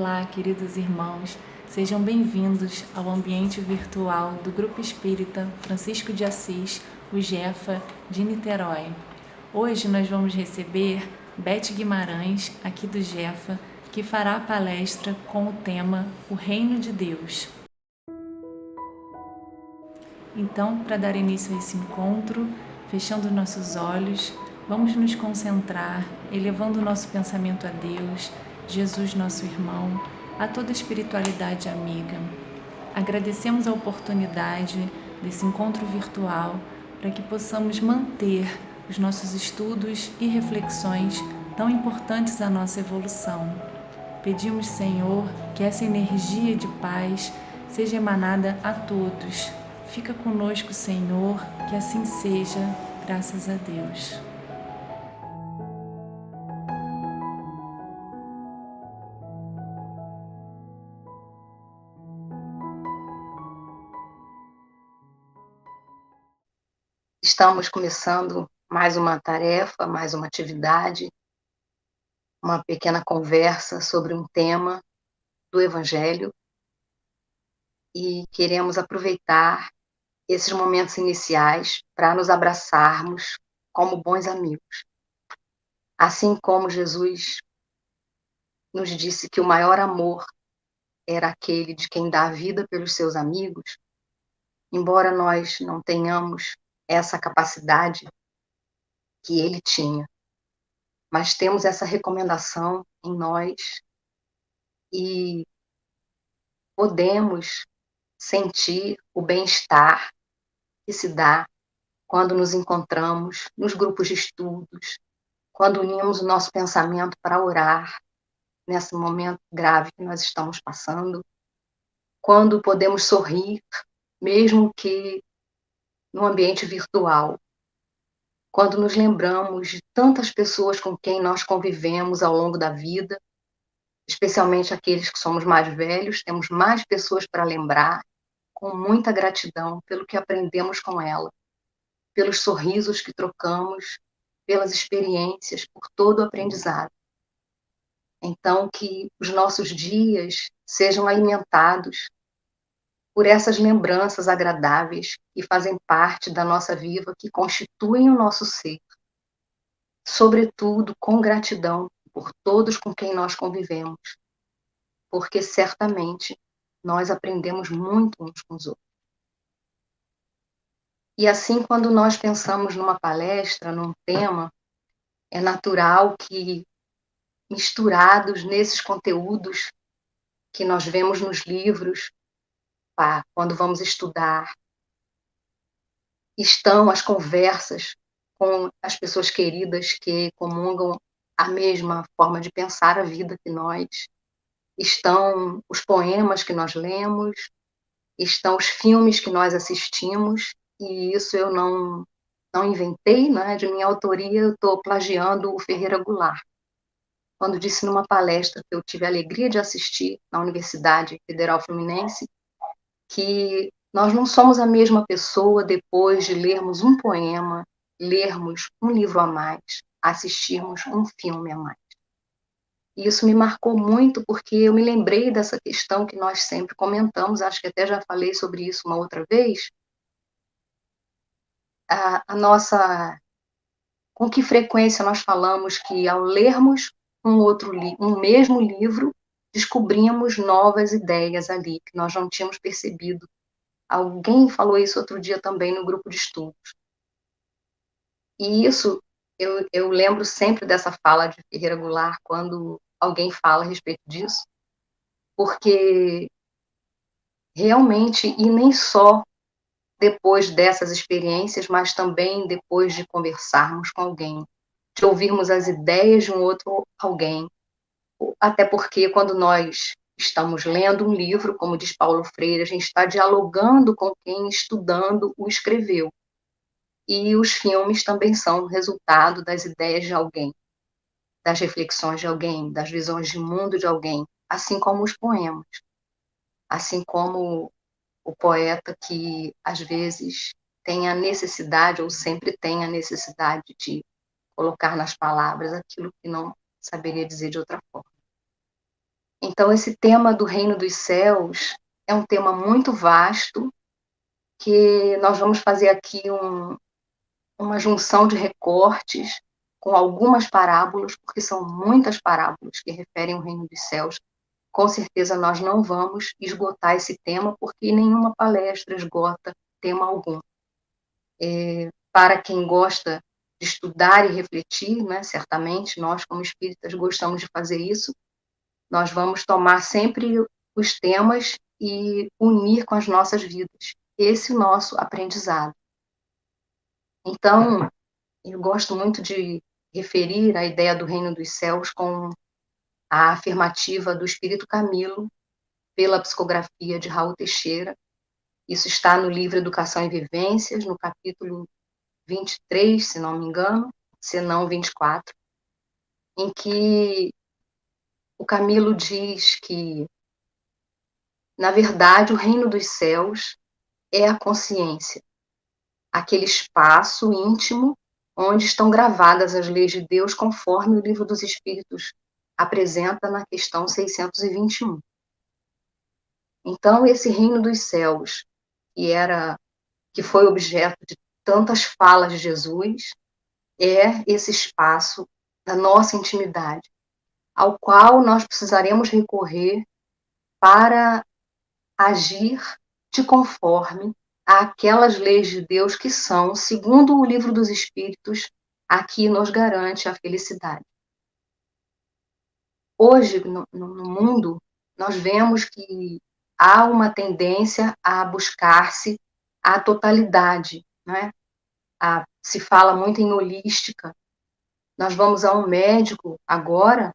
Olá, queridos irmãos, sejam bem-vindos ao ambiente virtual do Grupo Espírita Francisco de Assis, o Jefa, de Niterói. Hoje nós vamos receber Beth Guimarães, aqui do Jefa, que fará a palestra com o tema O Reino de Deus. Então, para dar início a esse encontro, fechando nossos olhos, vamos nos concentrar, elevando o nosso pensamento a Deus, Jesus, nosso irmão, a toda a espiritualidade amiga. Agradecemos a oportunidade desse encontro virtual para que possamos manter os nossos estudos e reflexões tão importantes à nossa evolução. Pedimos, Senhor, que essa energia de paz seja emanada a todos. Fica conosco, Senhor, que assim seja, graças a Deus. Estamos começando mais uma tarefa, mais uma atividade, uma pequena conversa sobre um tema do Evangelho e queremos aproveitar esses momentos iniciais para nos abraçarmos como bons amigos. Assim como Jesus nos disse que o maior amor era aquele de quem dá a vida pelos seus amigos, embora nós não tenhamos essa capacidade que ele tinha, mas temos essa recomendação em nós e podemos sentir o bem-estar que se dá quando nos encontramos nos grupos de estudos, quando unimos o nosso pensamento para orar nesse momento grave que nós estamos passando, quando podemos sorrir, mesmo que no ambiente virtual, quando nos lembramos de tantas pessoas com quem nós convivemos ao longo da vida, especialmente aqueles que somos mais velhos, temos mais pessoas para lembrar, com muita gratidão pelo que aprendemos com ela, pelos sorrisos que trocamos, pelas experiências, por todo o aprendizado. Então, que os nossos dias sejam alimentados por essas lembranças agradáveis que fazem parte da nossa vida, que constituem o nosso ser. Sobretudo, com gratidão por todos com quem nós convivemos, porque certamente nós aprendemos muito uns com os outros. E assim, quando nós pensamos numa palestra, num tema, é natural que, misturados nesses conteúdos que nós vemos nos livros, quando vamos estudar, estão as conversas com as pessoas queridas que comungam a mesma forma de pensar a vida que nós, estão os poemas que nós lemos, estão os filmes que nós assistimos, e isso eu não inventei, né? De minha autoria, eu estou plagiando o Ferreira Goulart, quando disse numa palestra que eu tive a alegria de assistir na Universidade Federal Fluminense, que nós não somos a mesma pessoa depois de lermos um poema, lermos um livro a mais, assistirmos um filme a mais. E isso me marcou muito, porque eu me lembrei dessa questão que nós sempre comentamos, acho que até já falei sobre isso uma outra vez, a nossa... Com que frequência nós falamos que, ao lermos um mesmo livro, descobrimos novas ideias ali, que nós não tínhamos percebido. Alguém falou isso outro dia também no grupo de estudos. E isso, eu lembro sempre dessa fala de Ferreira Goulart, quando alguém fala a respeito disso, porque realmente, e nem só depois dessas experiências, mas também depois de conversarmos com alguém, de ouvirmos as ideias de um outro alguém, até porque quando nós estamos lendo um livro, como diz Paulo Freire, a gente está dialogando com quem estudando o escreveu. E os filmes também são resultado das ideias de alguém, das reflexões de alguém, das visões de mundo de alguém, assim como os poemas, assim como o poeta que às vezes tem a necessidade, ou sempre tem a necessidade de colocar nas palavras aquilo que não saberia dizer de outra forma. Então, esse tema do reino dos céus é um tema muito vasto, que nós vamos fazer aqui uma junção de recortes com algumas parábolas, porque são muitas parábolas que referem o reino dos céus. Com certeza nós não vamos esgotar esse tema, porque nenhuma palestra esgota tema algum. Para quem gosta de estudar e refletir, né, certamente nós, como espíritas, gostamos de fazer isso, nós vamos tomar sempre os temas e unir com as nossas vidas. Esse é o nosso aprendizado. Então, eu gosto muito de referir a ideia do reino dos céus com a afirmativa do Espírito Camilo, pela psicografia de Raul Teixeira. Isso está no livro Educação e Vivências, no capítulo 23, se não me engano, se não 24, em que o Camilo diz que, na verdade, o reino dos céus é a consciência, aquele espaço íntimo onde estão gravadas as leis de Deus, conforme o Livro dos Espíritos apresenta na questão 621. Então, esse reino dos céus, que foi objeto de tantas falas de Jesus, é esse espaço da nossa intimidade, ao qual nós precisaremos recorrer para agir de conforme àquelas leis de Deus que são, segundo o Livro dos Espíritos, aqui nos garante a felicidade. Hoje, no mundo, nós vemos que há uma tendência a buscar-se a totalidade, né? Se fala muito em holística. Nós vamos a um médico agora,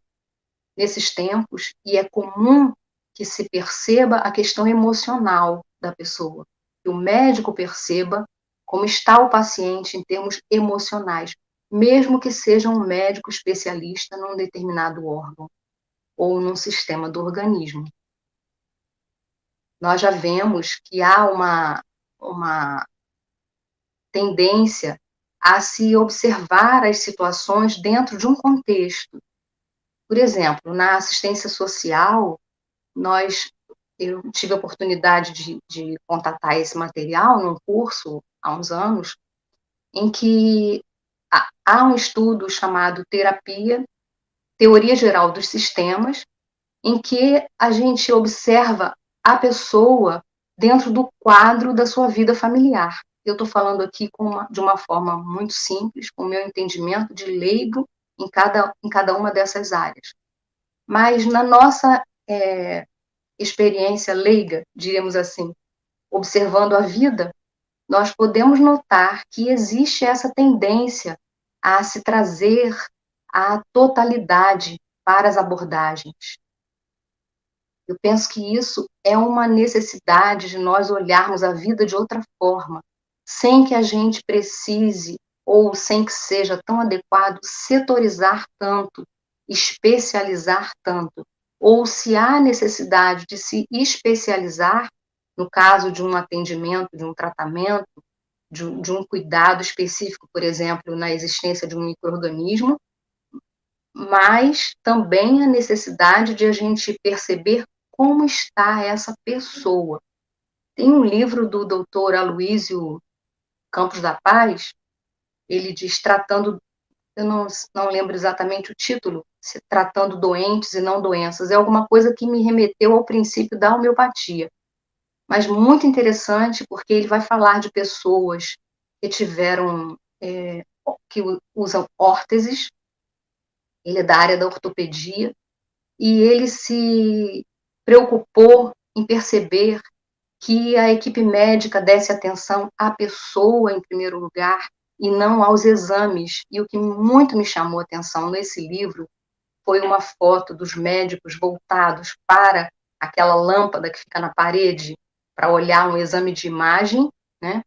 nesses tempos, e é comum que se perceba a questão emocional da pessoa, que o médico perceba como está o paciente em termos emocionais, mesmo que seja um médico especialista num determinado órgão ou num sistema do organismo. Nós já vemos que há uma tendência a se observar as situações dentro de um contexto. Por exemplo, na assistência social, eu tive a oportunidade de contatar esse material num curso há uns anos, em que há um estudo chamado Teoria Geral dos Sistemas, em que a gente observa a pessoa dentro do quadro da sua vida familiar. Eu estou falando aqui de uma forma muito simples, com o meu entendimento de leigo em cada uma dessas áreas. Mas na nossa experiência leiga, diríamos assim, observando a vida, nós podemos notar que existe essa tendência a se trazer a totalidade para as abordagens. Eu penso que isso é uma necessidade de nós olharmos a vida de outra forma, sem que a gente precise, ou sem que seja tão adequado, setorizar tanto, especializar tanto. Ou se há necessidade de se especializar, no caso de um atendimento, de um tratamento, de um cuidado específico, por exemplo, na existência de um micro-organismo, mas também a necessidade de a gente perceber como está essa pessoa. Tem um livro do doutor Aloísio Campos da Paz, ele diz, eu não lembro exatamente o título, tratando doentes e não doenças, é alguma coisa que me remeteu ao princípio da homeopatia, mas muito interessante, porque ele vai falar de pessoas que que usam órteses, ele é da área da ortopedia, e ele se preocupou em perceber que a equipe médica desse atenção à pessoa em primeiro lugar e não aos exames. E o que muito me chamou a atenção nesse livro foi uma foto dos médicos voltados para aquela lâmpada que fica na parede para olhar um exame de imagem, né?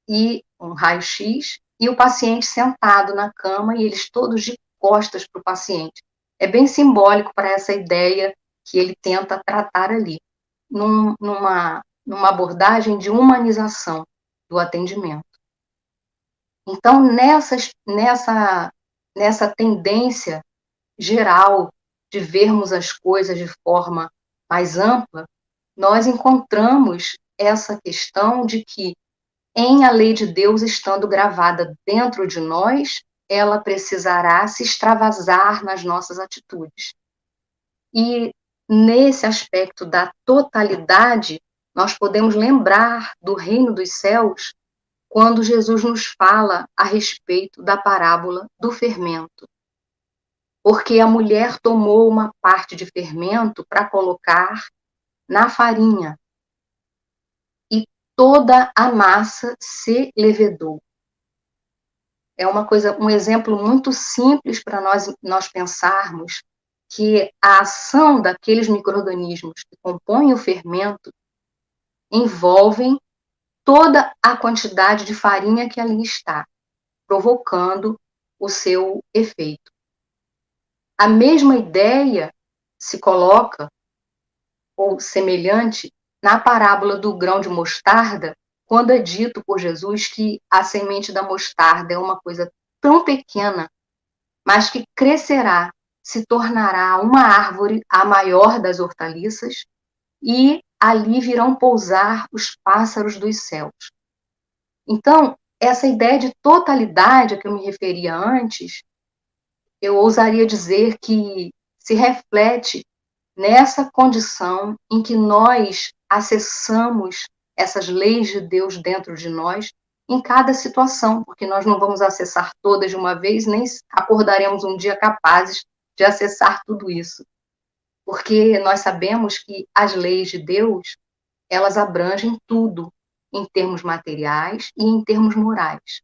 E um raio-x, e o paciente sentado na cama e eles todos de costas para o paciente. É bem simbólico para essa ideia que ele tenta tratar ali, numa abordagem de humanização do atendimento. Então, nessa tendência geral de vermos as coisas de forma mais ampla, nós encontramos essa questão de que, em a lei de Deus estando gravada dentro de nós, ela precisará se extravasar nas nossas atitudes. E nesse aspecto da totalidade, nós podemos lembrar do reino dos céus quando Jesus nos fala a respeito da parábola do fermento. Porque a mulher tomou uma parte de fermento para colocar na farinha e toda a massa se levedou. É um exemplo muito simples para nós pensarmos que a ação daqueles micro-organismos que compõem o fermento envolvem toda a quantidade de farinha que ali está, provocando o seu efeito. A mesma ideia se coloca, ou semelhante, na parábola do grão de mostarda, quando é dito por Jesus que a semente da mostarda é uma coisa tão pequena, mas que crescerá, se tornará uma árvore a maior das hortaliças, e ali virão pousar os pássaros dos céus. Então, essa ideia de totalidade a que eu me referia antes, eu ousaria dizer que se reflete nessa condição em que nós acessamos essas leis de Deus dentro de nós em cada situação, porque nós não vamos acessar todas de uma vez, nem acordaremos um dia capazes de acessar tudo isso. Porque nós sabemos que as leis de Deus, elas abrangem tudo, em termos materiais e em termos morais.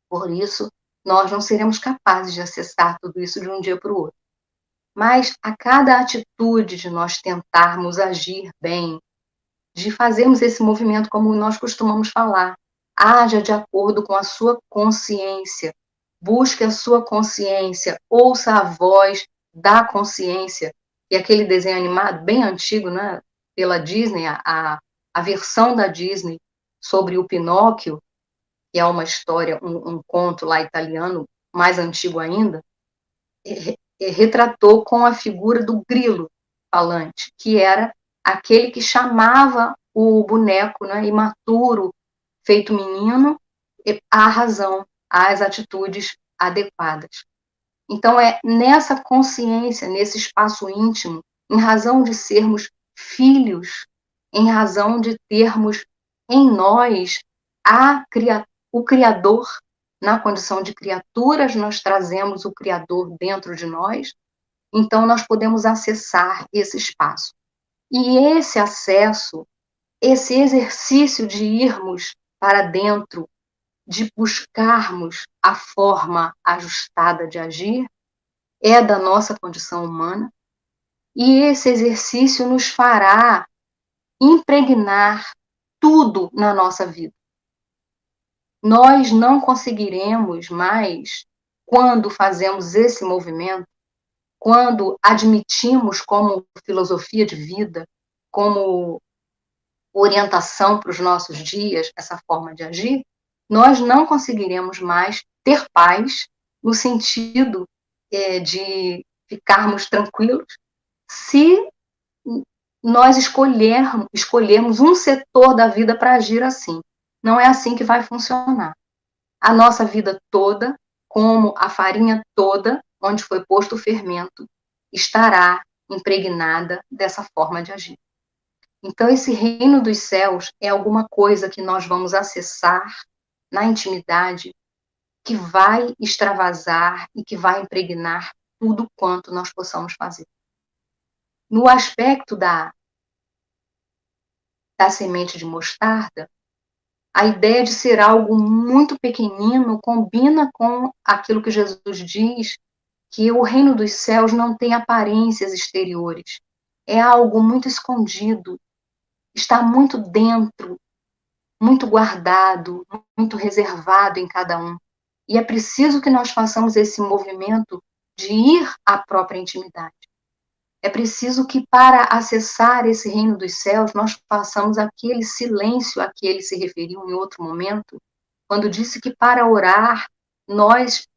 Por isso, nós não seremos capazes de acessar tudo isso de um dia para o outro. Mas a cada atitude de nós tentarmos agir bem, de fazermos esse movimento como nós costumamos falar, haja de acordo com a sua consciência, busque a sua consciência, ouça a voz da consciência. E aquele desenho animado bem antigo, né, pela Disney, a versão da Disney sobre o Pinóquio, que é uma história, um conto lá italiano, mais antigo ainda, retratou com a figura do grilo falante, que era aquele que chamava o boneco, né, imaturo, feito menino, à razão, às atitudes adequadas. Então, é nessa consciência, nesse espaço íntimo, em razão de sermos filhos, em razão de termos em nós o Criador, na condição de criaturas, nós trazemos o Criador dentro de nós, então nós podemos acessar esse espaço. E esse acesso, esse exercício de irmos para dentro, de buscarmos a forma ajustada de agir, é da nossa condição humana, e esse exercício nos fará impregnar tudo na nossa vida. Nós não conseguiremos mais, quando fazemos esse movimento, quando admitimos como filosofia de vida, como orientação para os nossos dias, essa forma de agir, nós não conseguiremos mais ter paz no sentido de ficarmos tranquilos se nós escolhermos um setor da vida para agir assim. Não é assim que vai funcionar. A nossa vida toda, como a farinha toda, onde foi posto o fermento, estará impregnada dessa forma de agir. Então, esse reino dos céus é alguma coisa que nós vamos acessar na intimidade, que vai extravasar e que vai impregnar tudo quanto nós possamos fazer. No aspecto da semente de mostarda, a ideia de ser algo muito pequenino combina com aquilo que Jesus diz, que o reino dos céus não tem aparências exteriores. É algo muito escondido, está muito dentro, muito guardado, muito reservado em cada um. E é preciso que nós façamos esse movimento de ir à própria intimidade. É preciso que, para acessar esse reino dos céus, nós façamos aquele silêncio a que ele se referiu em outro momento, quando disse que, para orar, nós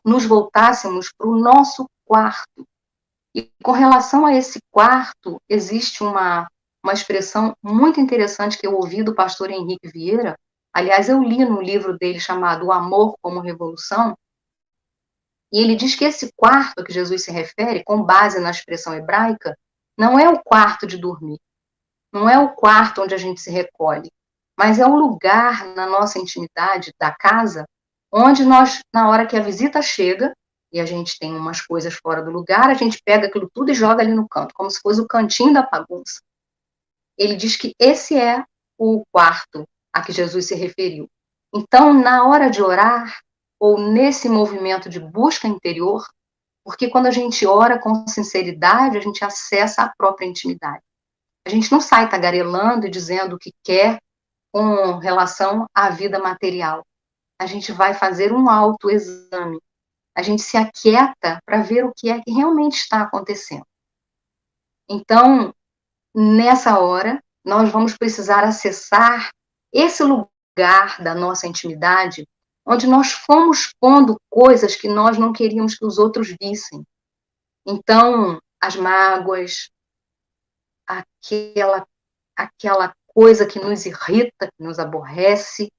nos voltássemos para o nosso quarto, E com relação a esse quarto, existe uma expressão muito interessante que eu ouvi do pastor Henrique Vieira. Aliás, eu li num livro dele chamado O Amor como Revolução, e ele diz que esse quarto a que Jesus se refere, com base na expressão hebraica, não é o quarto de dormir, não é o quarto onde a gente se recolhe, mas é o lugar na nossa intimidade da casa onde nós, na hora que a visita chega, e a gente tem umas coisas fora do lugar, a gente pega aquilo tudo e joga ali no canto, como se fosse o cantinho da bagunça. Ele diz que esse é o quarto a que Jesus se referiu. Então, na hora de orar, ou nesse movimento de busca interior, porque quando a gente ora com sinceridade, a gente acessa a própria intimidade. A gente não sai tagarelando e dizendo o que quer com relação à vida material. A gente vai fazer um autoexame. A gente se aquieta para ver o que é que realmente está acontecendo. Então, nessa hora, nós vamos precisar acessar esse lugar da nossa intimidade, onde nós fomos pondo coisas que nós não queríamos que os outros vissem. Então, as mágoas, aquela coisa que nos irrita, que nos aborrece,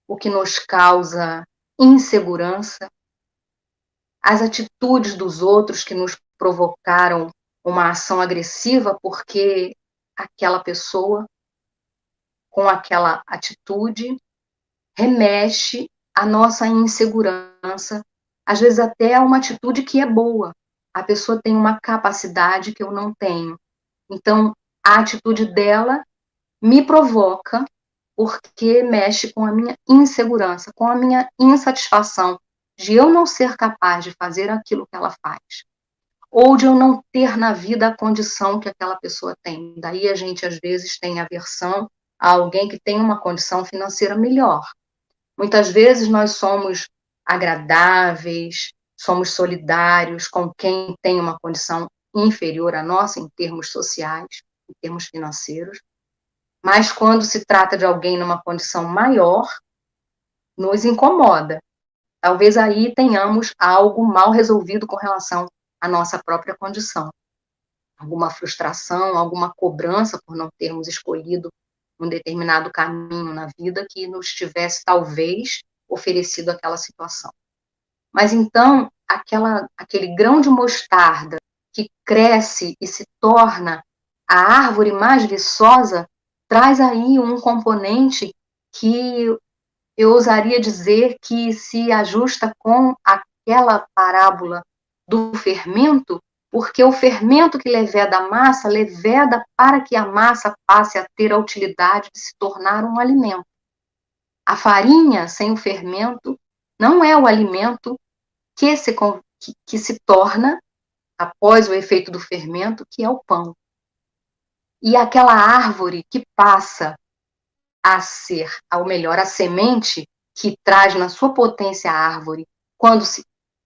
o que nos causa insegurança, as atitudes dos outros que nos provocaram uma ação agressiva porque aquela pessoa, com aquela atitude, remexe à nossa insegurança, às vezes até a uma atitude que é boa. A pessoa tem uma capacidade que eu não tenho. Então, a atitude dela me provoca porque mexe com a minha insegurança, com a minha insatisfação de eu não ser capaz de fazer aquilo que ela faz, ou de eu não ter na vida a condição que aquela pessoa tem. Daí a gente, às vezes, tem aversão a alguém que tem uma condição financeira melhor. Muitas vezes nós somos agradáveis, somos solidários com quem tem uma condição inferior à nossa em termos sociais, em termos financeiros, mas quando se trata de alguém numa condição maior, nos incomoda. Talvez aí tenhamos algo mal resolvido com relação à nossa própria condição. Alguma frustração, alguma cobrança por não termos escolhido um determinado caminho na vida que nos tivesse, talvez, oferecido aquela situação. Mas então, aquele grão de mostarda que cresce e se torna a árvore mais viçosa, traz aí um componente que eu ousaria dizer que se ajusta com aquela parábola do fermento, porque o fermento que leveda a massa, leveda para que a massa passe a ter a utilidade de se tornar um alimento. A farinha sem o fermento não é o alimento que se torna, após o efeito do fermento, que é o pão. E aquela árvore que passa a ser, ou melhor, a semente que traz na sua potência a árvore, quando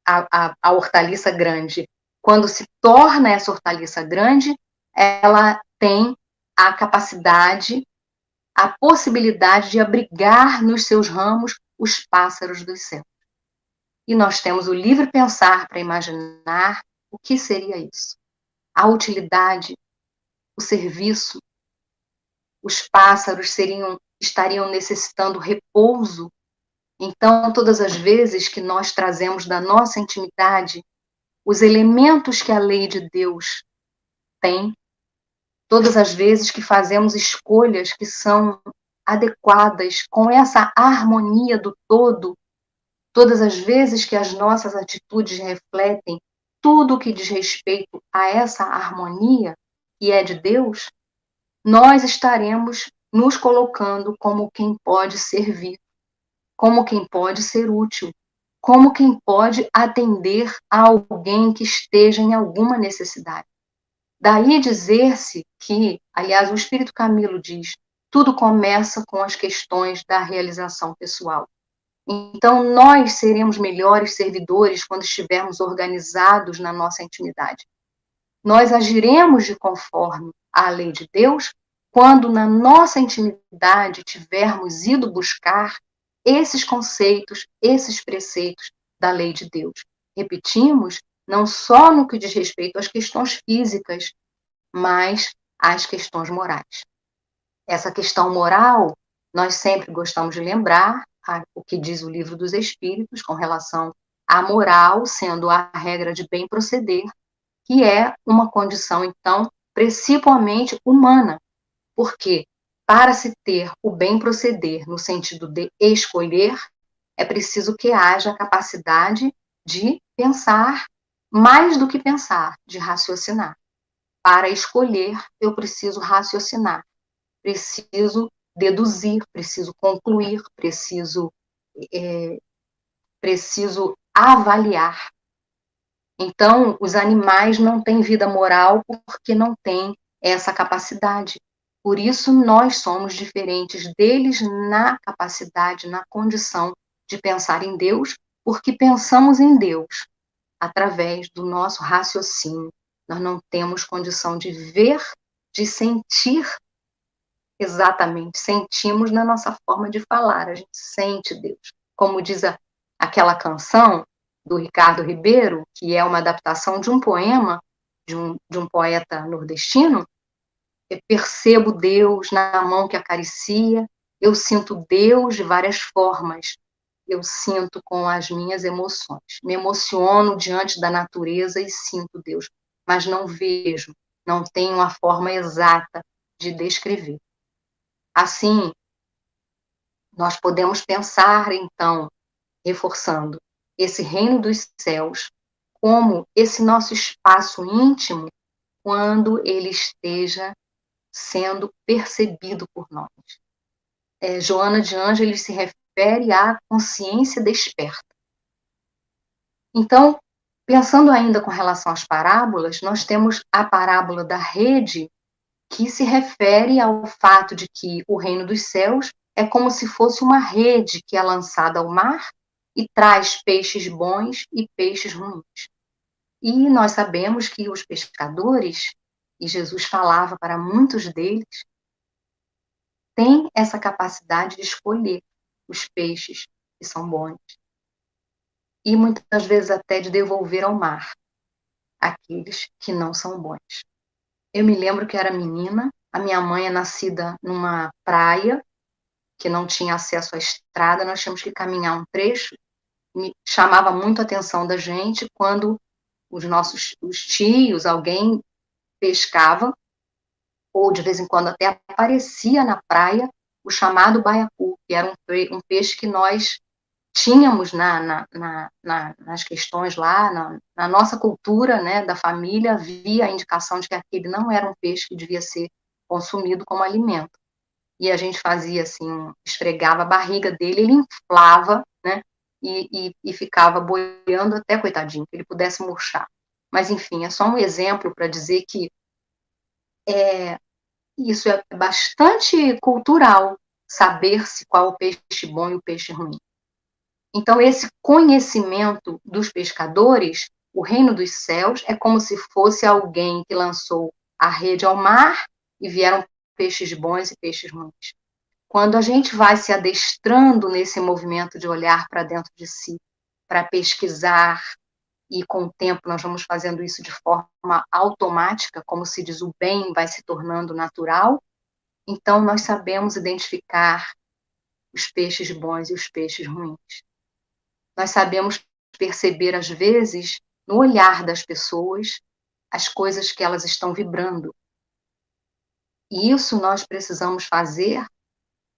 a hortaliça grande, quando se torna essa hortaliça grande, ela tem a capacidade, a possibilidade de abrigar nos seus ramos os pássaros dos céus. E nós temos o livre pensar para imaginar o que seria isso. A utilidade, o serviço, os pássaros estariam necessitando repouso. Então, todas as vezes que nós trazemos da nossa intimidade os elementos que a lei de Deus tem, todas as vezes que fazemos escolhas que são adequadas com essa harmonia do todo, todas as vezes que as nossas atitudes refletem tudo o que diz respeito a essa harmonia que é de Deus, nós estaremos nos colocando como quem pode servir, como quem pode ser útil, como quem pode atender a alguém que esteja em alguma necessidade. Daí dizer-se que, aliás, o Espírito Camilo diz, tudo começa com as questões da realização pessoal. Então, nós seremos melhores servidores quando estivermos organizados na nossa intimidade. Nós agiremos de conforme à lei de Deus quando na nossa intimidade tivermos ido buscar esses conceitos, esses preceitos da lei de Deus. Repetimos, não só no que diz respeito às questões físicas, mas às questões morais. Essa questão moral, nós sempre gostamos de lembrar o que diz o Livro dos Espíritos com relação à moral, sendo a regra de bem proceder, que é uma condição, então, principalmente humana, porque para se ter o bem proceder no sentido de escolher, é preciso que haja a capacidade de pensar mais do que pensar, de raciocinar. Para escolher, eu preciso raciocinar, preciso deduzir, preciso concluir, preciso avaliar. Então, os animais não têm vida moral porque não têm essa capacidade. Por isso, nós somos diferentes deles na capacidade, na condição de pensar em Deus, porque pensamos em Deus através do nosso raciocínio. Nós não temos condição de ver, de sentir exatamente. Sentimos na nossa forma de falar, a gente sente Deus. Como diz aquela canção do Ricardo Ribeiro, que é uma adaptação de um poema de um poeta nordestino, eu percebo Deus na mão que acaricia, eu sinto Deus de várias formas, eu sinto com as minhas emoções. Me emociono diante da natureza e sinto Deus, mas não vejo, não tenho a forma exata de descrever. Assim, nós podemos pensar, então, reforçando, esse reino dos céus como esse nosso espaço íntimo quando ele esteja sendo percebido por nós. Joana de Ângeles se refere à consciência desperta. Então, pensando ainda com relação às parábolas, nós temos a parábola da rede, que se refere ao fato de que o reino dos céus é como se fosse uma rede que é lançada ao mar e traz peixes bons e peixes ruins. E nós sabemos que os pescadores, e Jesus falava para muitos deles, têm essa capacidade de escolher os peixes que são bons e muitas vezes até de devolver ao mar aqueles que não são bons. Eu me lembro que era menina, a minha mãe é nascida numa praia que não tinha acesso à estrada, nós tínhamos que caminhar um trecho, me chamava muito a atenção da gente quando os tios, alguém pescava, ou de vez em quando até aparecia na praia o chamado baiacu, que era um peixe que nós tínhamos nas questões lá, na nossa cultura, né, da família, havia a indicação de que aquele não era um peixe que devia ser consumido como alimento. E a gente fazia assim, esfregava a barriga dele, ele inflava, né, e ficava boiando até, coitadinho, que ele pudesse murchar. Mas, enfim, é só um exemplo para dizer que isso é bastante cultural, saber-se qual o peixe bom e o peixe ruim. Então, esse conhecimento dos pescadores, o reino dos céus, é como se fosse alguém que lançou a rede ao mar e vieram peixes bons e peixes ruins. Quando a gente vai se adestrando nesse movimento de olhar para dentro de si, para pesquisar, e com o tempo nós vamos fazendo isso de forma automática, como se diz, o bem vai se tornando natural, então nós sabemos identificar os peixes bons e os peixes ruins. Nós sabemos perceber, às vezes, no olhar das pessoas, as coisas que elas estão vibrando. E isso nós precisamos fazer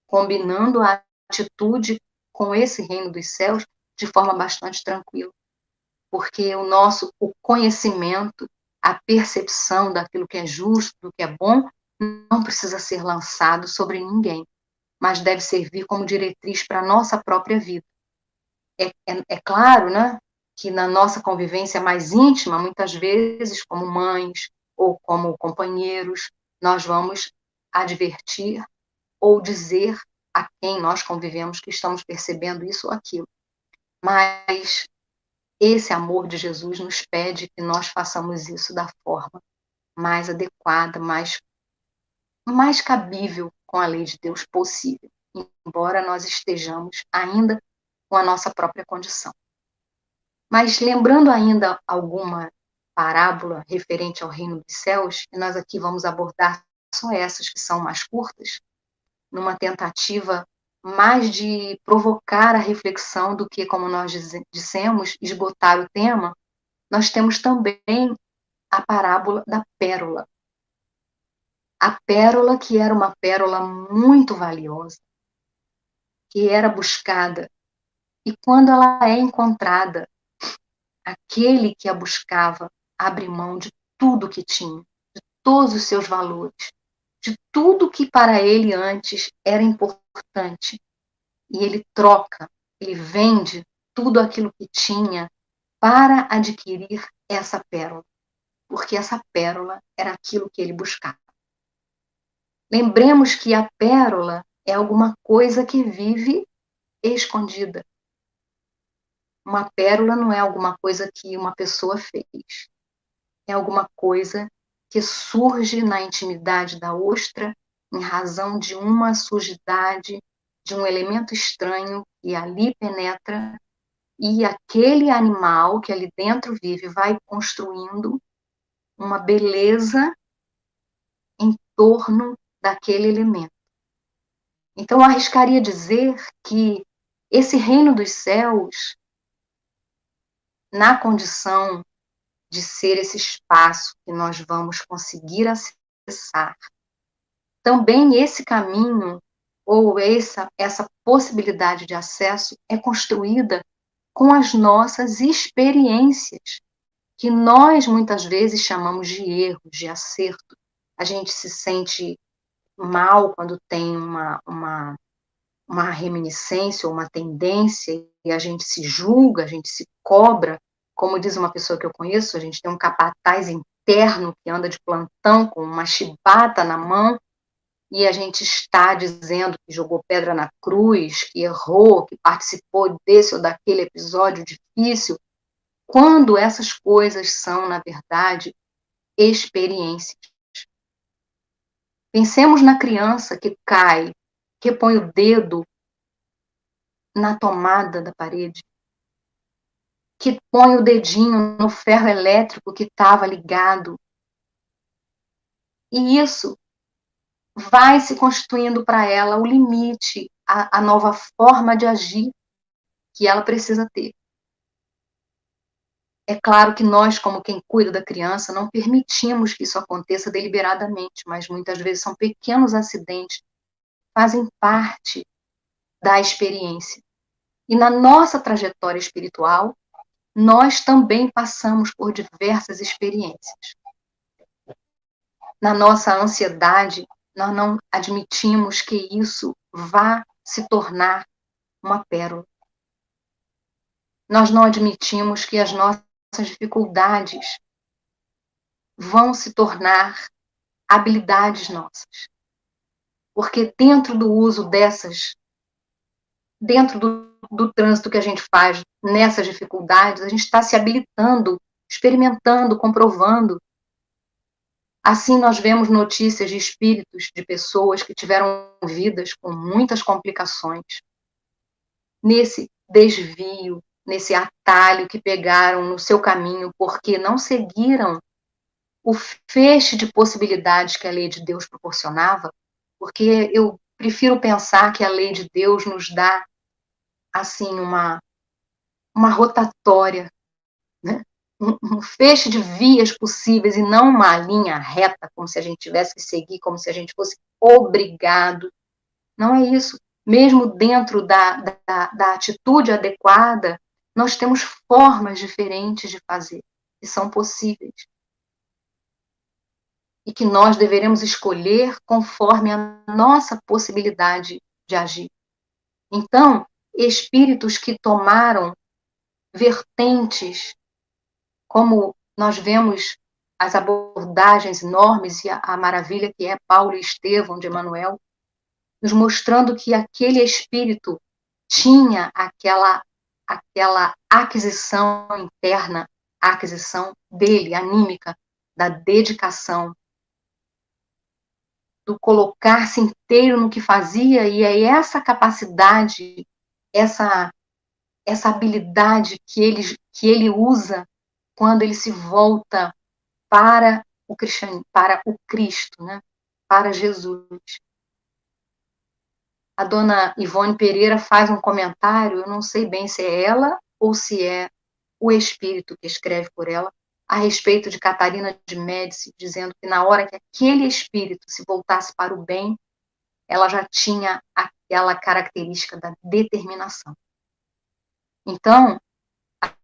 combinando a atitude com esse reino dos céus de forma bastante tranquila. Porque o conhecimento, a percepção daquilo que é justo, do que é bom, não precisa ser lançado sobre ninguém, mas deve servir como diretriz para a nossa própria vida. É claro, né, que na nossa convivência mais íntima, muitas vezes, como mães ou como companheiros, nós vamos advertir ou dizer a quem nós convivemos que estamos percebendo isso ou aquilo. Mas esse amor de Jesus nos pede que nós façamos isso da forma mais adequada, mais cabível com a lei de Deus possível, embora nós estejamos ainda com a nossa própria condição. Mas lembrando ainda alguma parábola referente ao reino dos céus, e nós aqui vamos abordar só essas que são mais curtas, numa tentativa mais de provocar a reflexão do que, como nós dissemos, esgotar o tema, nós temos também a parábola da pérola. A pérola que era uma pérola muito valiosa, que era buscada, e quando ela é encontrada, aquele que a buscava abre mão de tudo que tinha, de todos os seus valores, de tudo que para ele antes era importante. E ele troca, ele vende tudo aquilo que tinha para adquirir essa pérola, porque essa pérola era aquilo que ele buscava. Lembremos que a pérola é alguma coisa que vive escondida. Uma pérola não é alguma coisa que uma pessoa fez. É alguma coisa que surge na intimidade da ostra em razão de uma sujidade, de um elemento estranho que ali penetra, e aquele animal que ali dentro vive vai construindo uma beleza em torno daquele elemento. Então, eu arriscaria dizer que esse reino dos céus, na condição de ser esse espaço que nós vamos conseguir acessar, também esse caminho ou essa possibilidade de acesso é construída com as nossas experiências, que nós muitas vezes chamamos de erros, de acerto. A gente se sente mal quando tem uma reminiscência ou uma tendência, e a gente se julga, a gente se cobra. Como diz uma pessoa que eu conheço, a gente tem um capataz interno que anda de plantão com uma chibata na mão, e a gente está dizendo que jogou pedra na cruz, que errou, que participou desse ou daquele episódio difícil, quando essas coisas são, na verdade, experiências. Pensemos na criança que cai, que põe o dedo na tomada da parede, que põe o dedinho no ferro elétrico que estava ligado. E isso vai se constituindo para ela o limite, a nova forma de agir que ela precisa ter. É claro que nós, como quem cuida da criança, não permitimos que isso aconteça deliberadamente, mas muitas vezes são pequenos acidentes, fazem parte da experiência. E na nossa trajetória espiritual, nós também passamos por diversas experiências. Na nossa ansiedade, nós não admitimos que isso vá se tornar uma pérola. Nós não admitimos que as nossas dificuldades vão se tornar habilidades nossas. Porque dentro do uso dessas, dentro do trânsito que a gente faz nessas dificuldades, a gente está se habilitando, experimentando, comprovando. Assim, nós vemos notícias de espíritos de pessoas que tiveram vidas com muitas complicações. Nesse desvio, nesse atalho que pegaram no seu caminho, porque não seguiram o feixe de possibilidades que a lei de Deus proporcionava, porque eu prefiro pensar que a lei de Deus nos dá, assim, uma rotatória, né? Um feixe de vias possíveis e não uma linha reta, como se a gente tivesse que seguir, como se a gente fosse obrigado. Não é isso. Mesmo dentro da atitude adequada, nós temos formas diferentes de fazer, que são possíveis. E que nós deveremos escolher conforme a nossa possibilidade de agir. Então, espíritos que tomaram vertentes, como nós vemos as abordagens enormes e a maravilha que é Paulo e Estevão de Emmanuel, nos mostrando que aquele espírito tinha aquela aquisição interna, a aquisição dele, anímica, da dedicação, do colocar-se inteiro no que fazia, e é essa capacidade, essa habilidade que eles que ele usa quando ele se volta para o para o Cristo, né? Para Jesus. A dona Ivone Pereira faz um comentário, eu não sei bem se é ela ou se é o Espírito que escreve por ela, a respeito de Catarina de Médici, dizendo que na hora que aquele Espírito se voltasse para o bem, ela já tinha aquela característica da determinação. Então,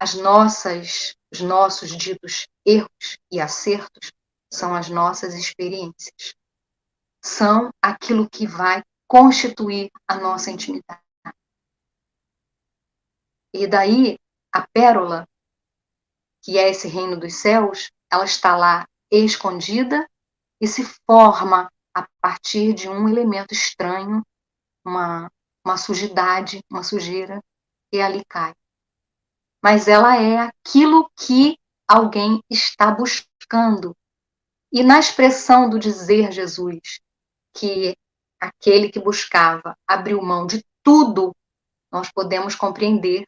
os nossos ditos erros e acertos são as nossas experiências. São aquilo que vai constituir a nossa intimidade. E daí, a pérola, que é esse reino dos céus, ela está lá escondida e se forma a partir de um elemento estranho, uma sujidade, uma sujeira, e ali cai. Mas ela é aquilo que alguém está buscando. E na expressão do dizer Jesus, que aquele que buscava abriu mão de tudo, nós podemos compreender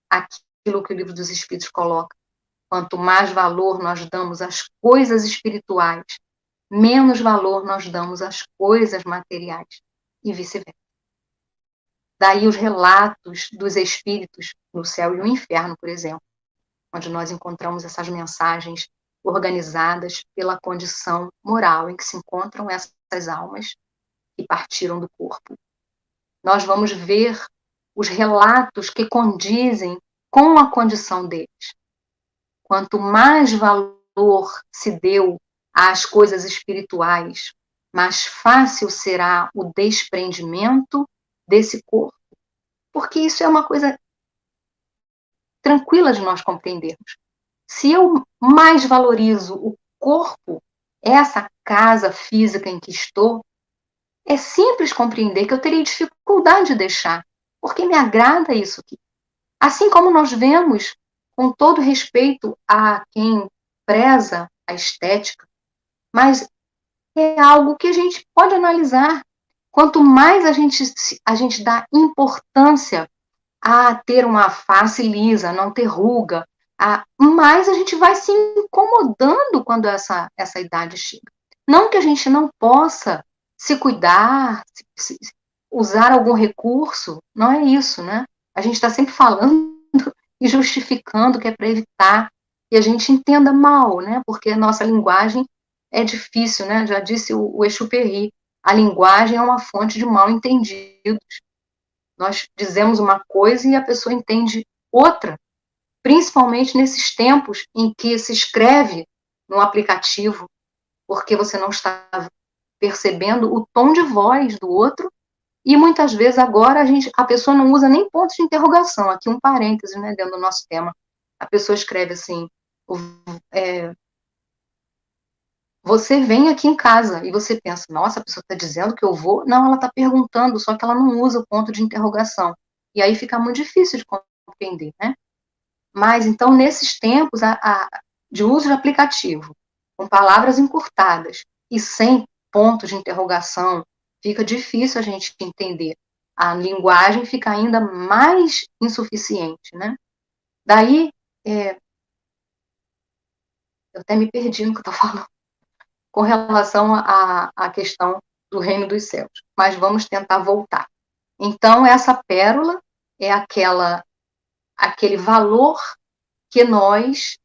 aquilo que o Livro dos Espíritos coloca. Quanto mais valor nós damos às coisas espirituais, menos valor nós damos às coisas materiais, e vice-versa. Daí os relatos dos espíritos no céu e no inferno, por exemplo, onde nós encontramos essas mensagens organizadas pela condição moral em que se encontram essas almas que partiram do corpo. Nós vamos ver os relatos que condizem com a condição deles. Quanto mais valor se deu às coisas espirituais, mais fácil será o desprendimento desse corpo, porque isso é uma coisa tranquila de nós compreendermos. Se eu mais valorizo o corpo, essa casa física em que estou, é simples compreender que eu terei dificuldade de deixar, porque me agrada isso aqui. Assim como nós vemos, com todo respeito a quem preza a estética, mas é algo que a gente pode analisar. Quanto mais a gente dá importância a ter uma face lisa, não ter ruga, mais a gente vai se incomodando quando essa idade chega. Não que a gente não possa se cuidar, usar algum recurso, não é isso, né? A gente está sempre falando e justificando que é para evitar que a gente entenda mal, né? Porque a nossa linguagem é difícil, né? Já disse o Exu Perry, a linguagem é uma fonte de mal entendidos. Nós dizemos uma coisa e a pessoa entende outra, principalmente nesses tempos em que se escreve no aplicativo, porque você não está percebendo o tom de voz do outro, e muitas vezes agora a pessoa não usa nem pontos de interrogação. Aqui um parêntese, né, dentro do nosso tema. A pessoa escreve assim, você vem aqui em casa, e você pensa, nossa, a pessoa está dizendo que eu vou? Não, ela está perguntando, só que ela não usa o ponto de interrogação. E aí fica muito difícil de compreender, né? Mas, então, nesses tempos de uso de aplicativo, com palavras encurtadas e sem pontos de interrogação, fica difícil a gente entender. A linguagem fica ainda mais insuficiente, né? Daí, eu até me perdi no que eu estou falando, com relação à questão do reino dos céus. Mas vamos tentar voltar. Então, essa pérola é aquele valor que nós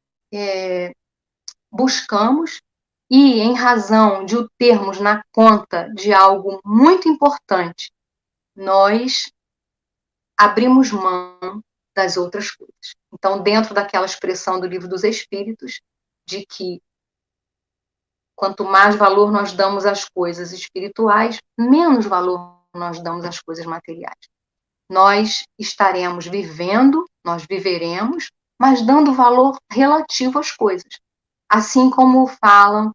buscamos e, em razão de o termos na conta de algo muito importante, nós abrimos mão das outras coisas. Então, dentro daquela expressão do Livro dos Espíritos, de que quanto mais valor nós damos às coisas espirituais, menos valor nós damos às coisas materiais. Nós estaremos vivendo, nós viveremos, mas dando valor relativo às coisas. Assim como falam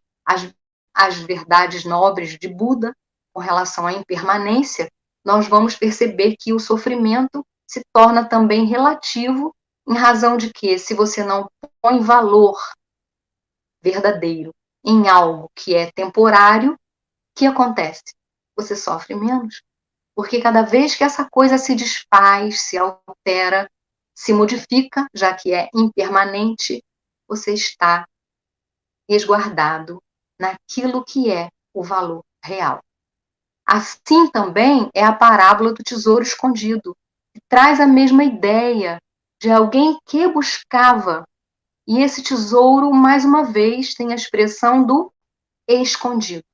as verdades nobres de Buda com relação à impermanência, nós vamos perceber que o sofrimento se torna também relativo, em razão de que, se você não põe valor verdadeiro em algo que é temporário, o que acontece? Você sofre menos. Porque cada vez que essa coisa se desfaz, se altera, se modifica, já que é impermanente, você está resguardado naquilo que é o valor real. Assim também é a parábola do tesouro escondido, que traz a mesma ideia de alguém que buscava, e esse tesouro, mais uma vez, tem a expressão do escondido,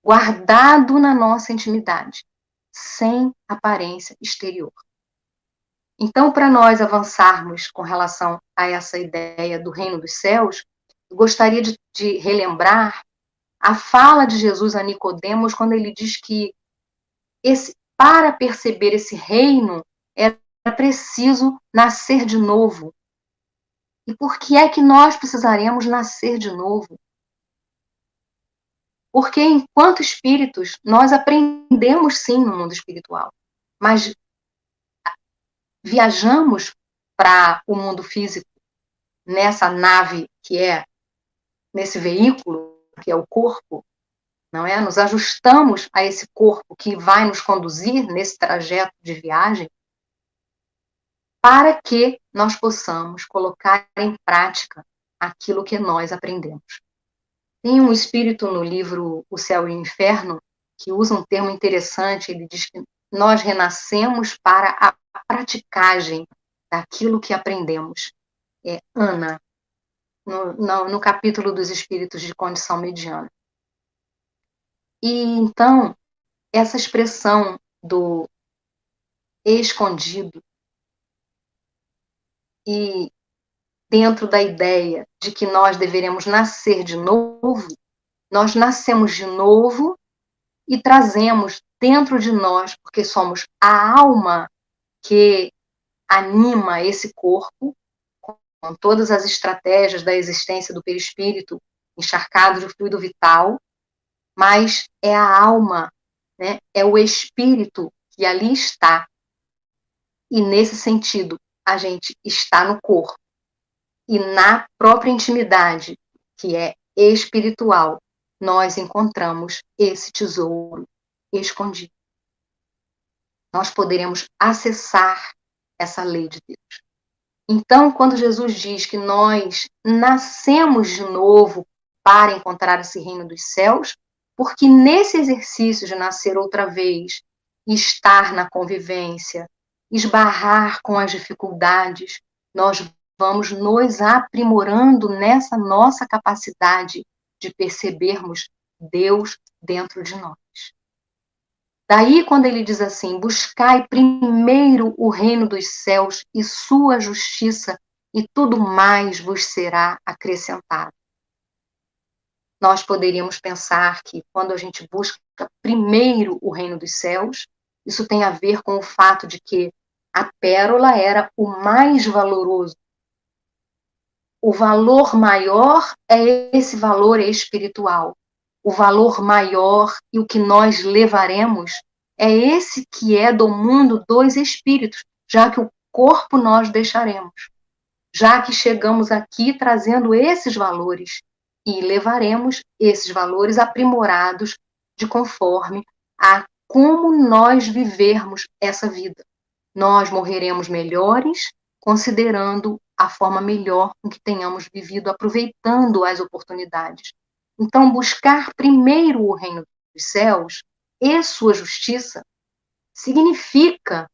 guardado na nossa intimidade, sem aparência exterior. Então, para nós avançarmos com relação a essa ideia do reino dos céus, eu gostaria de relembrar a fala de Jesus a Nicodemos, quando ele diz que para perceber esse reino era preciso nascer de novo. E por que é que nós precisaremos nascer de novo? Porque enquanto espíritos, nós aprendemos sim no mundo espiritual, mas viajamos para o mundo físico nessa nave que é, nesse veículo que é o corpo, não é? Nos ajustamos a esse corpo que vai nos conduzir nesse trajeto de viagem para que nós possamos colocar em prática aquilo que nós aprendemos. Tem um espírito no livro O Céu e o Inferno que usa um termo interessante, ele diz que nós renascemos para a praticagem daquilo que aprendemos. É Ana, no capítulo dos espíritos de condição mediana. E então, essa expressão do escondido e dentro da ideia de que nós deveremos nascer de novo, nós nascemos de novo e trazemos dentro de nós, porque somos a alma que anima esse corpo, com todas as estratégias da existência do perispírito encharcado de fluido vital, mas é a alma, né? É o espírito que ali está. E nesse sentido, a gente está no corpo. E na própria intimidade, que é espiritual, nós encontramos esse tesouro escondido. Nós poderemos acessar essa lei de Deus. Então, quando Jesus diz que nós nascemos de novo para encontrar esse reino dos céus, porque nesse exercício de nascer outra vez, estar na convivência, esbarrar com as dificuldades, nós vamos nos aprimorando nessa nossa capacidade de percebermos Deus dentro de nós. Daí, quando ele diz assim, buscai primeiro o reino dos céus e sua justiça, e tudo mais vos será acrescentado. Nós poderíamos pensar que quando a gente busca primeiro o reino dos céus, isso tem a ver com o fato de que a pérola era o mais valoroso. O valor maior é esse valor espiritual. O valor maior e o que nós levaremos é esse que é do mundo dos espíritos, já que o corpo nós deixaremos, já que chegamos aqui trazendo esses valores e levaremos esses valores aprimorados de conforme a como nós vivermos essa vida. Nós morreremos melhores, considerando a forma melhor com que tenhamos vivido, aproveitando as oportunidades. Então, buscar primeiro o reino dos céus e sua justiça significa,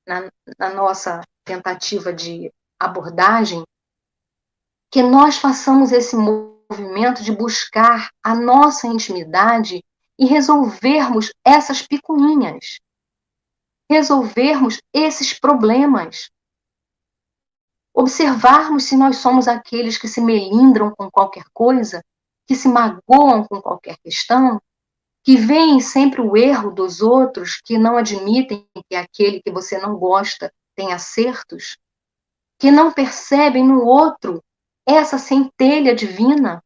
na nossa tentativa de abordagem, que nós façamos esse movimento de buscar a nossa intimidade e resolvermos essas picuinhas, resolvermos esses problemas, observarmos se nós somos aqueles que se melindram com qualquer coisa, que se magoam com qualquer questão, que veem sempre o erro dos outros, que não admitem que aquele que você não gosta tem acertos, que não percebem no outro essa centelha divina,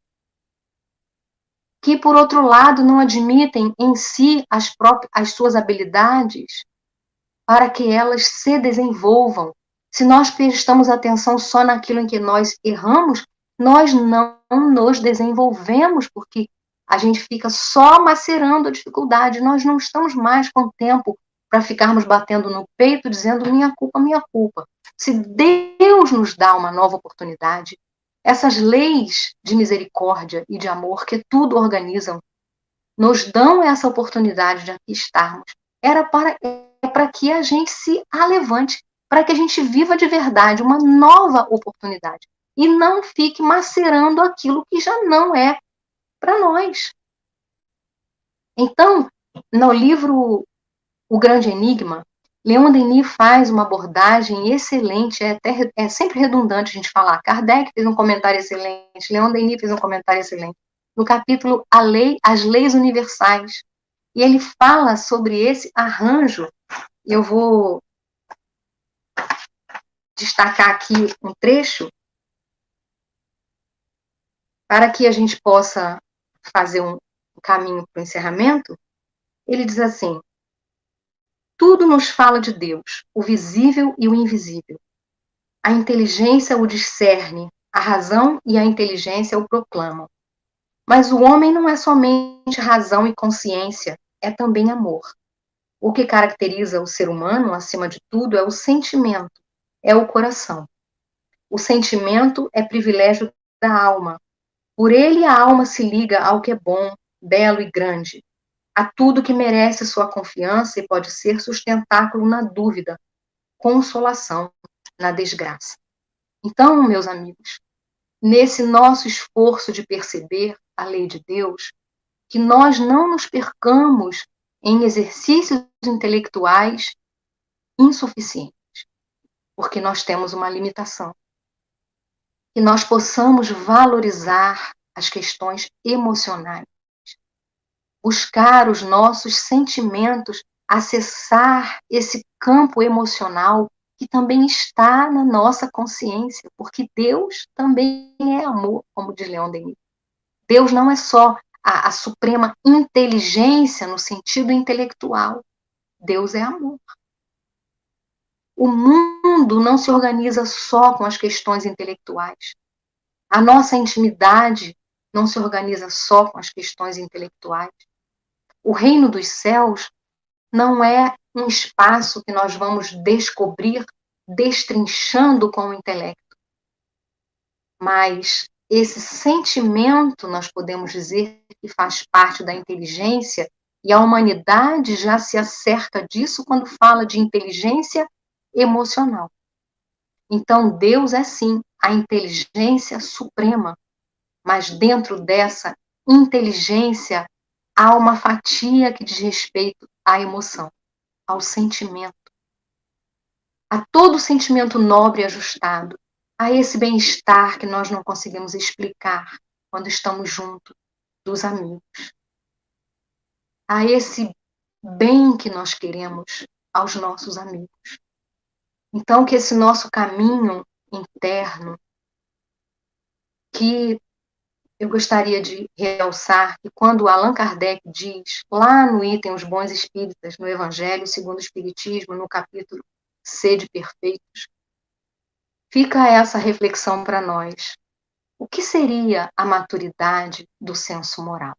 que, por outro lado, não admitem em si as suas habilidades para que elas se desenvolvam. Se nós prestamos atenção só naquilo em que nós erramos, nós não nos desenvolvemos, porque a gente fica só macerando a dificuldade, nós não estamos mais com tempo para ficarmos batendo no peito, dizendo minha culpa, Se Deus nos dá uma nova oportunidade, essas leis de misericórdia e de amor que tudo organizam, nos dão essa oportunidade de aqui estarmos. É para que a gente se alevante, para que a gente viva de verdade uma nova oportunidade e não fique macerando aquilo que já não é para nós. Então, no livro O Grande Enigma, Leon Denis faz uma abordagem excelente, é sempre redundante a gente falar. Kardec fez um comentário excelente, Leon Denis fez um comentário excelente. No capítulo As Leis Universais. E ele fala sobre esse arranjo, e eu vou destacar aqui um trecho, para que a gente possa fazer um caminho para o encerramento. Ele diz assim: tudo nos fala de Deus, o visível e o invisível. A inteligência o discerne, a razão e a inteligência o proclamam. Mas o homem não é somente razão e consciência, é também amor. O que caracteriza o ser humano, acima de tudo, é o sentimento, é o coração. O sentimento é privilégio da alma. Por ele a alma se liga ao que é bom, belo e grande, a tudo que merece sua confiança e pode ser sustentáculo na dúvida, consolação na desgraça. Então, meus amigos, nesse nosso esforço de perceber a lei de Deus, que nós não nos percamos em exercícios intelectuais insuficientes, porque nós temos uma limitação. Que nós possamos valorizar as questões emocionais, buscar os nossos sentimentos, acessar esse campo emocional que também está na nossa consciência, porque Deus também é amor, como diz Leon Denis. Deus não é só a suprema inteligência no sentido intelectual. Deus é amor. O mundo não se organiza só com as questões intelectuais. A nossa intimidade não se organiza só com as questões intelectuais. O reino dos céus não é um espaço que nós vamos descobrir destrinchando com o intelecto. Mas esse sentimento, nós podemos dizer que faz parte da inteligência, e a humanidade já se acerca disso quando fala de inteligência emocional. Então, Deus é sim a inteligência suprema, mas dentro dessa inteligência há uma fatia que diz respeito à emoção, ao sentimento, a todo sentimento nobre e ajustado, a esse bem-estar que nós não conseguimos explicar quando estamos juntos dos amigos, a esse bem que nós queremos aos nossos amigos. Então, que esse nosso caminho interno, que eu gostaria de realçar que quando Allan Kardec diz, lá no item Os Bons Espíritas, no Evangelho segundo o Espiritismo, no capítulo Sede Perfeitos, fica essa reflexão para nós. O que seria a maturidade do senso moral?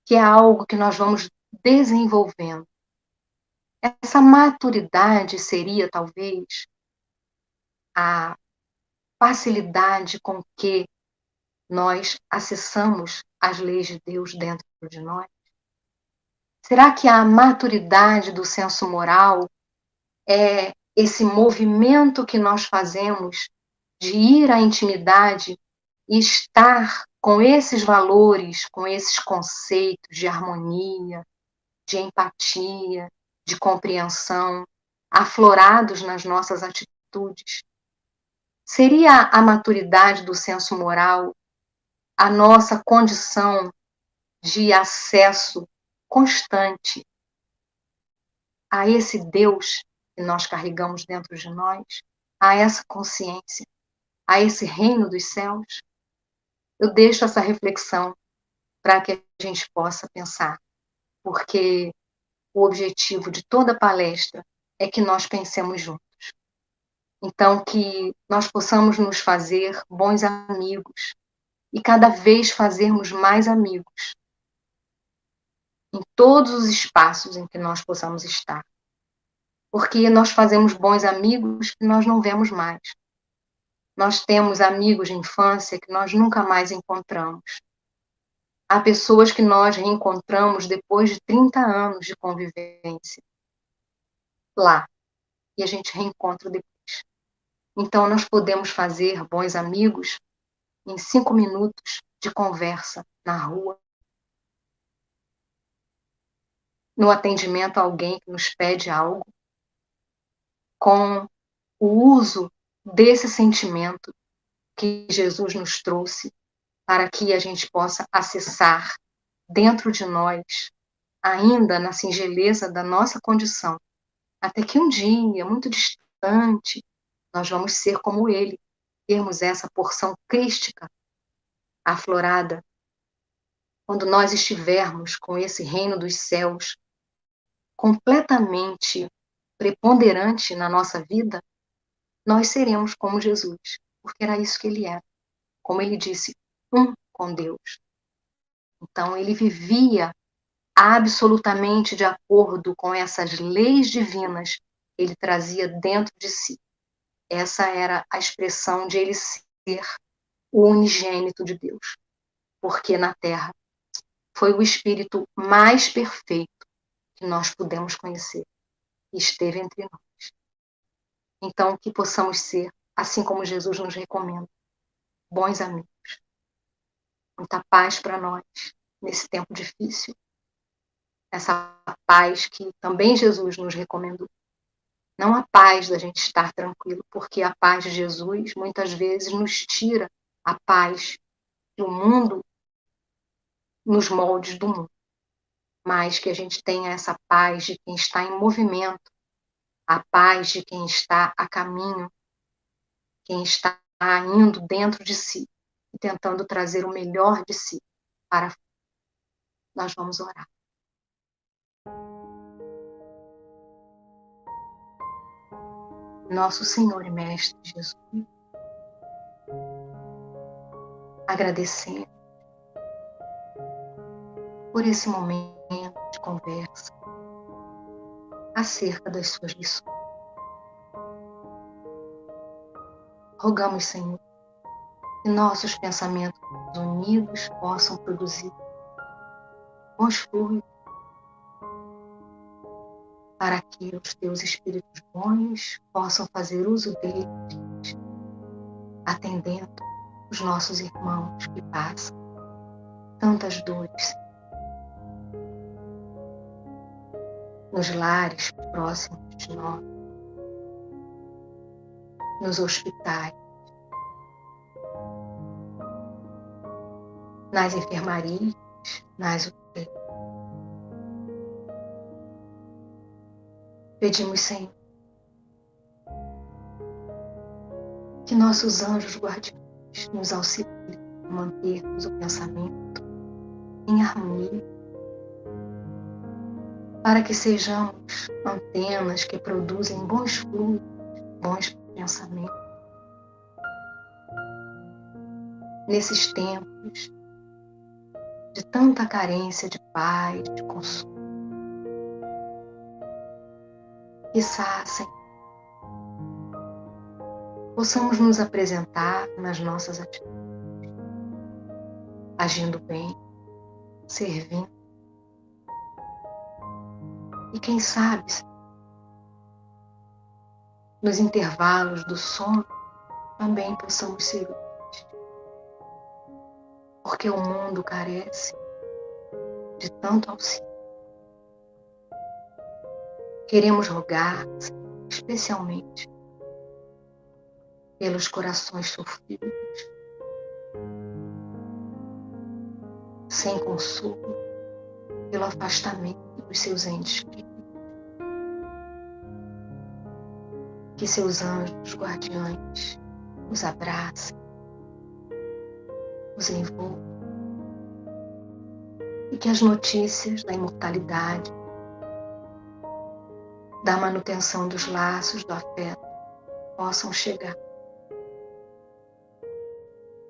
Que é algo que nós vamos desenvolvendo. Essa maturidade seria, talvez, a facilidade com que nós acessamos as leis de Deus dentro de nós? Será que a maturidade do senso moral é esse movimento que nós fazemos de ir à intimidade e estar com esses valores, com esses conceitos de harmonia, de empatia, de compreensão, aflorados nas nossas atitudes? Seria a maturidade do senso moral a nossa condição de acesso constante a esse Deus que nós carregamos dentro de nós, a essa consciência, a esse reino dos céus? Eu deixo essa reflexão para que a gente possa pensar, porque o objetivo de toda palestra é que nós pensemos juntos. Então, que nós possamos nos fazer bons amigos e cada vez fazermos mais amigos em todos os espaços em que nós possamos estar. Porque nós fazemos bons amigos que nós não vemos mais. Nós temos amigos de infância que nós nunca mais encontramos. Há pessoas que nós reencontramos depois de 30 anos de convivência lá, e a gente reencontra depois. Então, nós podemos fazer bons amigos em 5 minutos de conversa na rua, no atendimento a alguém que nos pede algo, com o uso desse sentimento que Jesus nos trouxe para que a gente possa acessar dentro de nós, ainda na singeleza da nossa condição, até que um dia, muito distante, nós vamos ser como Ele, termos essa porção crística aflorada. Quando nós estivermos com esse reino dos céus completamente preponderante na nossa vida, nós seremos como Jesus, porque era isso que Ele era. Como Ele disse, um com Deus. Então, Ele vivia absolutamente de acordo com essas leis divinas que Ele trazia dentro de si. Essa era a expressão de Ele ser o unigênito de Deus. Porque na Terra foi o Espírito mais perfeito que nós pudemos conhecer e esteve entre nós. Então, que possamos ser, assim como Jesus nos recomenda, bons amigos. Muita paz para nós nesse tempo difícil. Essa paz que também Jesus nos recomendou. Não a paz da gente estar tranquilo, porque a paz de Jesus muitas vezes nos tira a paz que o mundo, nos moldes do mundo. Mas que a gente tenha essa paz de quem está em movimento, a paz de quem está a caminho, quem está indo dentro de si e tentando trazer o melhor de si para fora. Nós vamos orar. Nosso Senhor e Mestre Jesus, agradecendo por esse momento de conversa acerca das suas lições. Rogamos, Senhor, que nossos pensamentos unidos possam produzir bons frutos para que os teus espíritos bons possam fazer uso deles, atendendo os nossos irmãos que passam tantas dores nos lares próximos de nós, nos hospitais, nas enfermarias, nas UTIs. Pedimos, Senhor, que nossos anjos guardiões nos auxiliem a mantermos o pensamento em harmonia, para que sejamos antenas que produzem bons fluidos, bons pensamentos. Nesses tempos de tanta carência de paz, de consolo, quiçá, Senhor, possamos nos apresentar nas nossas atitudes, agindo bem, servindo. E quem sabe, nos intervalos do sono, também possamos ser úteis. Porque o mundo carece de tanto auxílio. Queremos rogar, especialmente, pelos corações sofridos, sem consolo, pelo afastamento dos seus entes queridos. Que seus anjos guardiães os abracem, os envolvam, e que as notícias da imortalidade, da manutenção dos laços do afeto possam chegar,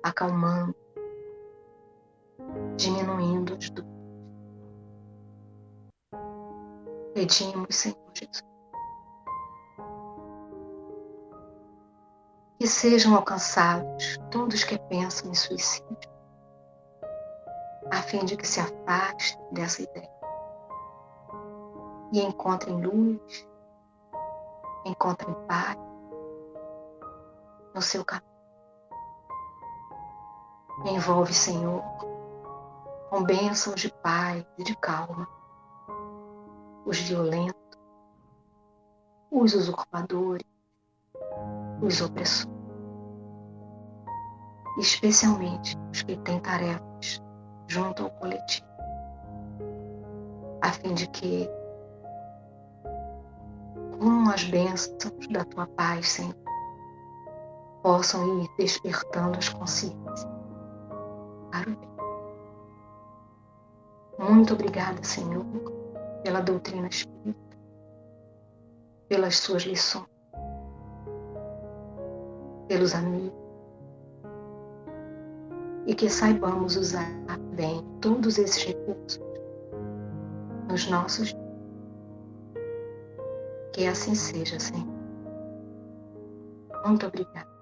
acalmando, diminuindo as dores. Pedimos, Senhor Jesus, Que sejam alcançados todos que pensam em suicídio, a fim de que se afastem dessa ideia e encontrem luz, encontrem paz no seu caminho. Envolve, Senhor, com bênçãos de paz e de calma os violentos, os usurpadores, os opressores, especialmente os que têm tarefas junto ao coletivo, a fim de que, com as bênçãos da tua paz, Senhor, possam ir despertando as consciências para o bem. Muito obrigada, Senhor, pela doutrina espírita, pelas suas lições, pelos amigos, e que saibamos usar bem todos esses recursos nos nossos dias. Que assim seja, Senhor. Muito obrigada.